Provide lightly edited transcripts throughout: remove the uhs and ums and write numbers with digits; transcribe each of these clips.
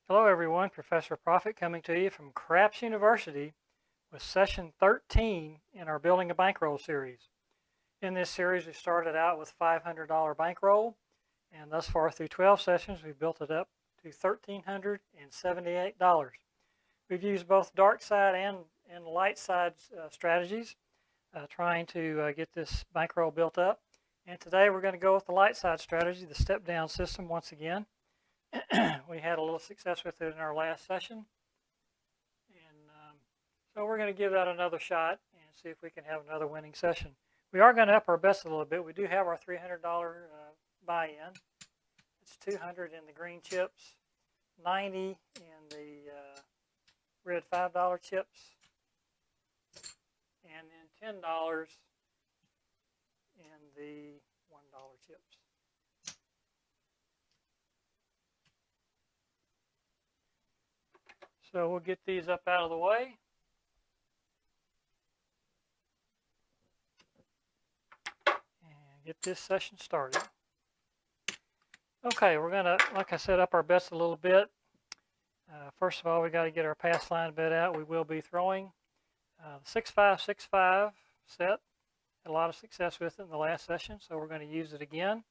Hello everyone, Professor Profit coming to you from Craps University with session 13 in our Building a Bankroll series. In this series we started out with $500 bankroll, and thus far through 12 sessions we've built it up to $1,378. We've used both dark side and light side strategies trying to get this bankroll built up. And today we're going to go with the light side strategy, the step down system once again. We had a little success with it in our last session, and so we're going to give that another shot and see if we can have another winning session. We are going to up our bets a little bit. We do have our $300 buy-in. It's $200 in the green chips, $90 in the red $5 chips, and then $10 in the $1 chips. So we'll get these up out of the way. And get this session started. Okay, we're going to, like I said, up our bets a little bit. First of all, we got to get our pass line bet out. We will be throwing the 6-5-6-5 set. Had a lot of success with it in the last session, so we're going to use it again.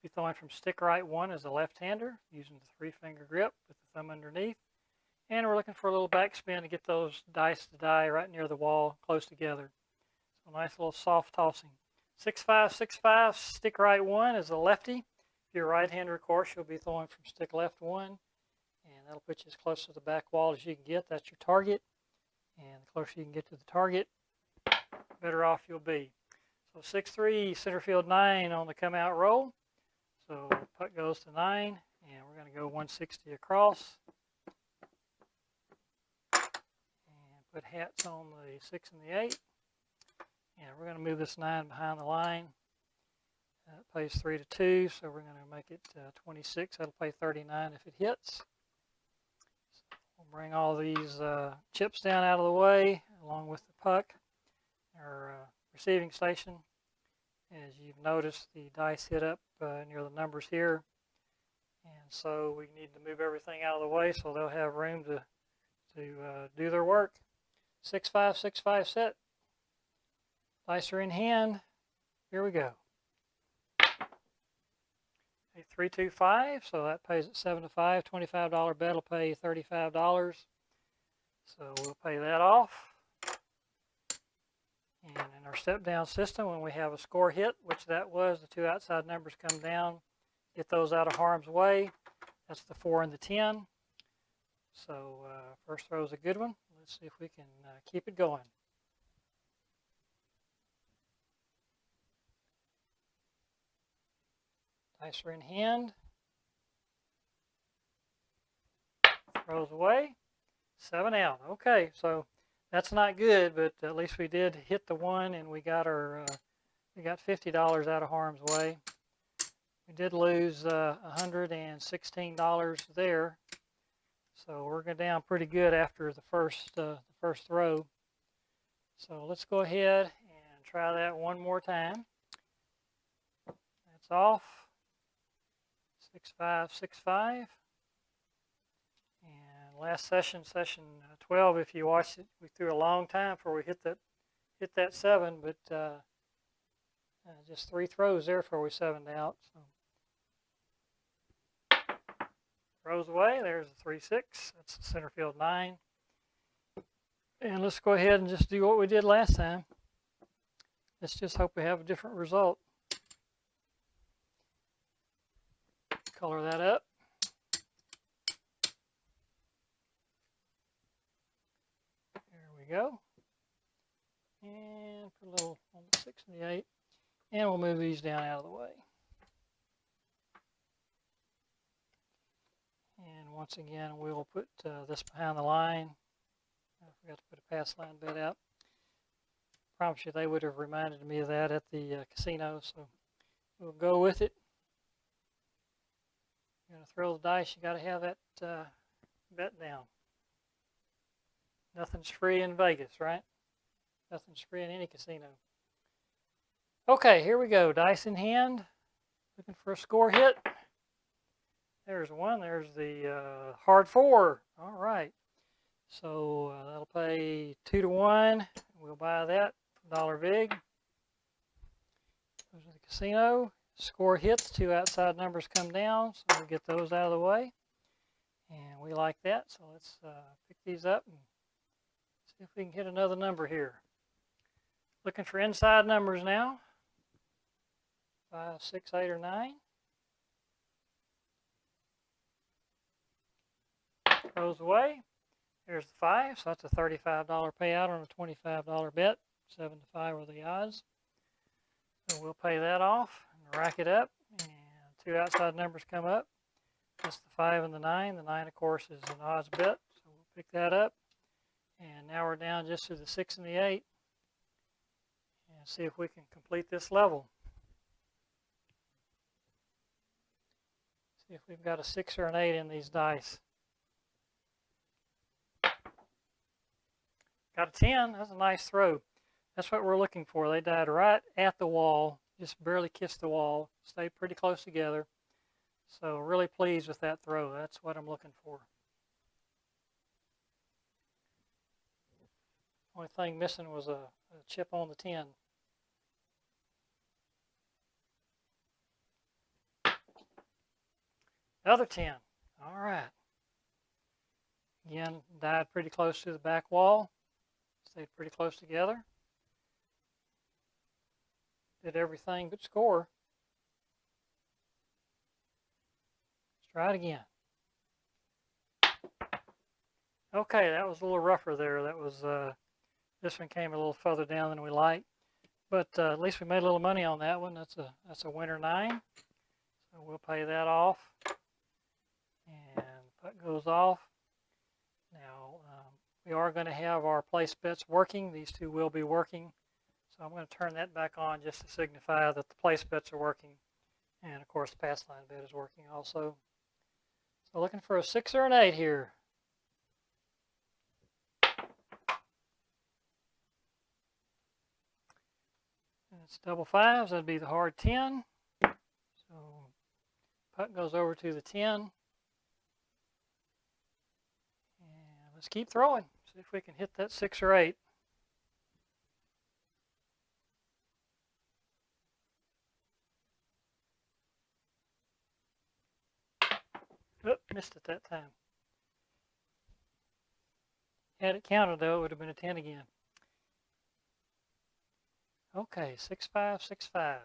Be throwing from stick right 1 as a left-hander, using the 3-finger grip with the thumb underneath. And we're looking for a little backspin to get those dice to die right near the wall, close together. So nice little soft tossing. 6-5-6-5, stick right 1 is a lefty. If you're a right-hander, of course, you'll be throwing from stick left 1. And that'll put you as close to the back wall as you can get. That's your target. And the closer you can get to the target, better off you'll be. So 6-3, center field 9 on the come out roll. So puck goes to 9, and we're going to go 160 across. Put hats on the 6 and the 8. And we're going to move this 9 behind the line. It plays 3-2, so we're going to make it 26. That'll play 39 if it hits. So we'll bring all these chips down out of the way, along with the puck. Our receiving station, as you've noticed, the dice hit up near the numbers here. And so we need to move everything out of the way so they'll have room to do their work. 6-5-6-5 set. Dice are in hand. Here we go. A 3-2-5, so that pays at 7-5. $25 bet will pay $35. So we'll pay that off. And in our step down system, when we have a score hit, which that was, the 2 outside numbers come down, get those out of harm's way. That's the 4 and the 10. So first throw is a good one. Let's see if we can keep it going. Dice are in hand. Throws away. 7 out. Okay, so that's not good, but at least we did hit the 1, and we got our we got $50 out of harm's way. We did lose $116 there. So we're going down pretty good after the first throw. So let's go ahead and try that one more time. That's off. 6-5-6-5. And last session, session 12, if you watched it, we threw a long time before we hit that 7, but just 3 throws there before we 7'd out. So. Throws away. There's a 3-6. That's the center field 9. And let's go ahead and just do what we did last time. Let's just hope we have a different result. Color that up. There we go. And put a little on the 6 and the 8. And we'll move these down out of the way. And once again, we'll put this behind the line. I forgot to put a pass line bet out. Promise you they would have reminded me of that at the casino, so we'll go with it. You're going to throw the dice, you got to have that bet down. Nothing's free in Vegas, right? Nothing's free in any casino. Okay, here we go. Dice in hand. Looking for a score hit. There's one. There's the hard 4. All right. So that'll pay 2 to 1. We'll buy that. $1 vig. Goes to the casino. Score hits. 2 outside numbers come down. So we'll get those out of the way. And we like that. So let's pick these up and see if we can hit another number here. Looking for inside numbers now. 5, 6, 8, or 9. Goes away. There's the 5, so that's a $35 payout on a $25 bet. 7 to 5 are the odds. So we'll pay that off and rack it up. And 2 outside numbers come up. That's the 5 and the 9. The 9, of course, is an odds bet, so we'll pick that up. And now we're down just to the 6 and the 8. And see if we can complete this level. See if we've got a 6 or an 8 in these dice. Got a 10. That's a nice throw. That's what we're looking for. They died right at the wall, just barely kissed the wall, stayed pretty close together. So really pleased with that throw. That's what I'm looking for. Only thing missing was a chip on the 10. Another 10. All right. Again, died pretty close to the back wall. Stayed pretty close together. Did everything but score. Let's try it again. Okay, that was a little rougher there. That was this one came a little further down than we liked, but at least we made a little money on that one. That's a winner 9. So we'll pay that off, and that goes off. Now we are going to have our place bets working. These two will be working. So I'm going to turn that back on just to signify that the place bets are working. And of course the pass line bet is working also. So looking for a 6 or an 8 here. And it's double 5s. That'd be the hard 10. So putt goes over to the 10. And let's keep throwing. See if we can hit that 6 or 8. Oop, missed it that time. Had it counted though, it would have been a 10 again. Okay, 6, 5, 6, 5.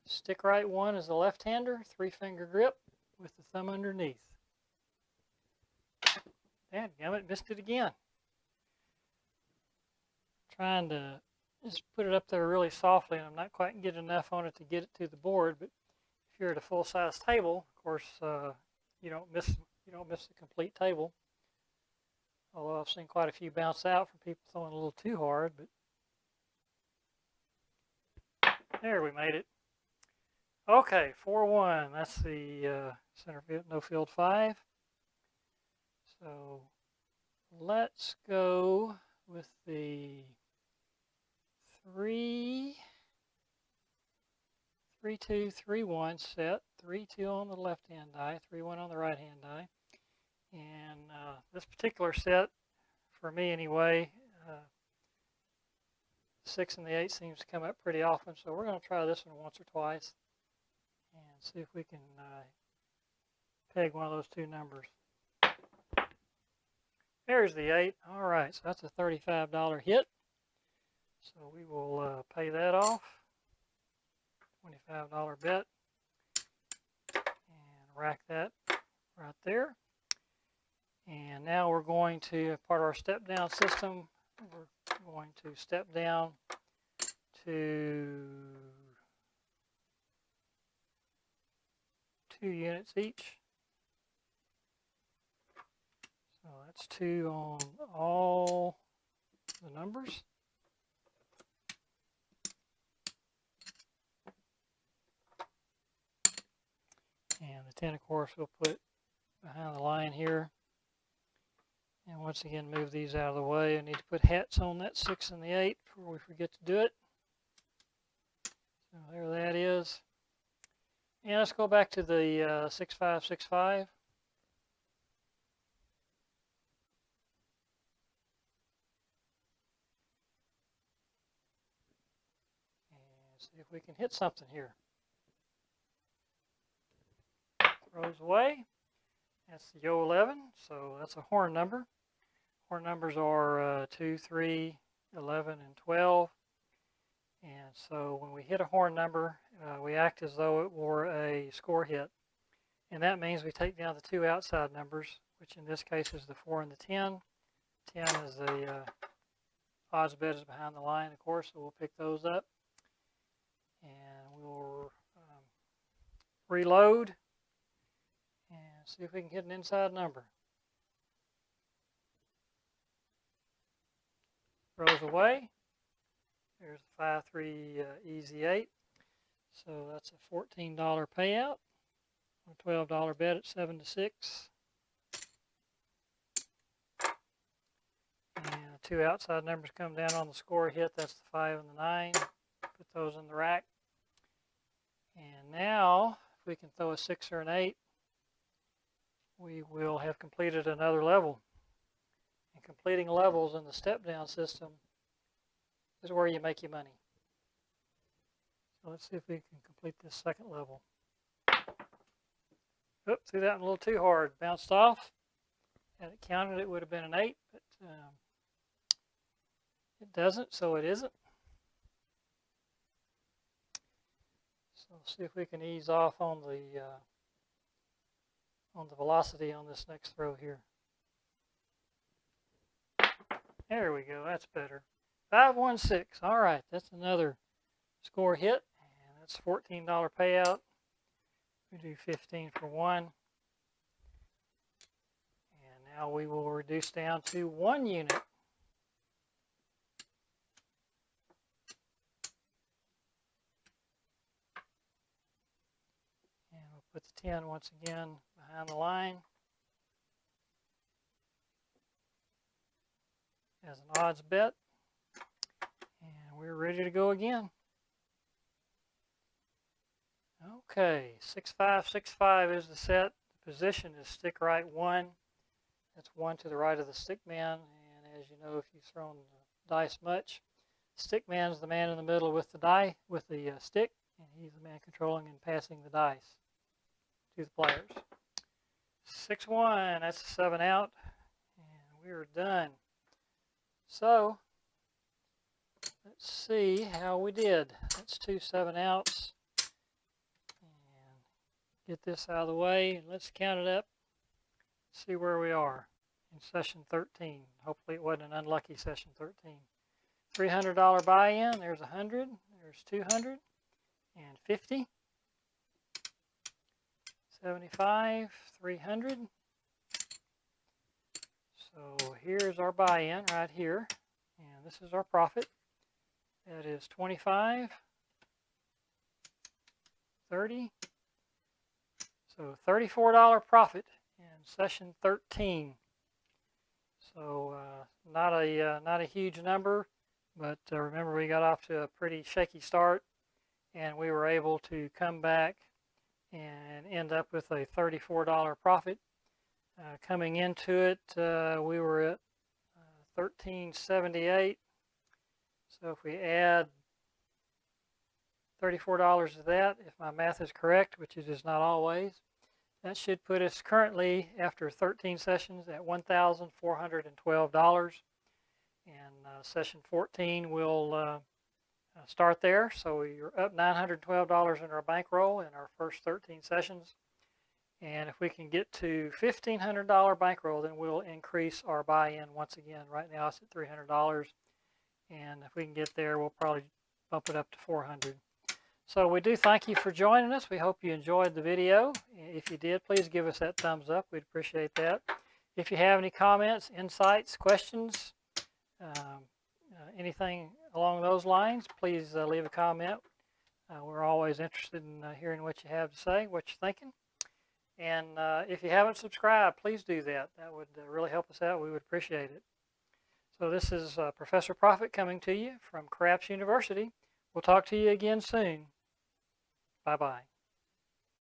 Stick right 1 is the left-hander, 3-finger grip with the thumb underneath. Dadgummit, missed it again. Trying to just put it up there really softly, and I'm not quite getting enough on it to get it to the board. But if you're at a full-size table, of course, you don't miss the complete table. Although I've seen quite a few bounce out from people throwing a little too hard, but there, we made it. Okay, 4-1. That's the center field, no field 5. So let's go with the 3, 2, 3, 1 set. 3, 2 on the left-hand die, 3, 1 on the right-hand die. And this particular set, for me anyway, 6 and the 8 seems to come up pretty often. So we're going to try this one once or twice and see if we can peg one of those two numbers. There's the 8. All right, so that's a $35 hit. So we will pay that off. $25 bet. And rack that right there. And now we're going to, part of our step down system, we're going to step down to 2 units each. So that's 2 on all the numbers. And the 10, of course, we'll put behind the line here. And once again, move these out of the way. I need to put hats on that 6 and the 8 before we forget to do it. So there that is. And let's go back to the 6565. And see if we can hit something here. Throws away. That's the Yo 11, so that's a horn number. Horn numbers are 2, 3, 11, and 12. And so when we hit a horn number, we act as though it were a score hit. And that means we take down the two outside numbers, which in this case is the 4 and the 10. 10 is the odds bet is behind the line, of course, so we'll pick those up. And we'll reload and see if we can hit an inside number. Throws away. There's the 5-3 easy 8. So that's a $14 payout. A $12 bet at 7 to 6. And the two outside numbers come down on the score hit. That's the 5 and the 9. Put those in the rack. And now, if we can throw a 6 or an 8, we will have completed another level. And completing levels in the step-down system is where you make your money. So let's see if we can complete this second level. Oops, threw that one a little too hard. Bounced off. Had it counted, it would have been an 8, but it doesn't, so it isn't. So let's see if we can ease off on the velocity on this next throw here. There we go. That's better. 5-1-6. All right, that's another score hit, and that's $14 payout. We do 15 for 1. And now we will reduce down to 1 unit. And we'll put the 10 once again behind the line as an odds bet. And we're ready to go again. Okay, 6565 is the set. The position is stick right 1. That's 1 to the right of the stick man. And as you know, if you've thrown the dice much, stick man is the man in the middle with the stick, and he's the man controlling and passing the dice to the players. 6-1, that's a 7 out, and we're done. So let's see how we did. That's 2 7 outs. Get this out of the way, and let's count it up, see where we are in session 13. Hopefully it wasn't an unlucky session 13. $300 buy-in, there's 100, there's 200, and 50, 75, 300. So here's our buy-in right here, and this is our profit. That is 25, 30, so $34 profit in session 13. So not a huge number, but remember we got off to a pretty shaky start, and we were able to come back and end up with a $34 profit. Coming into it, we were at $13.78. So if we add $34 to that, if my math is correct, which it is not always, that should put us currently, after 13 sessions, at $1,412. And session 14 will start there. So you're up $912 in our bankroll in our first 13 sessions. And if we can get to $1,500 bankroll, then we'll increase our buy-in once again. Right now it's at $300. And if we can get there, we'll probably bump it up to $400. So we do thank you for joining us. We hope you enjoyed the video. If you did, please give us that thumbs up. We'd appreciate that. If you have any comments, insights, questions, anything along those lines, please leave a comment. We're always interested in hearing what you have to say, what you're thinking. And if you haven't subscribed, please do that. That would really help us out. We would appreciate it. So this is Professor Profit coming to you from Craps University. We'll talk to you again soon. Bye-bye.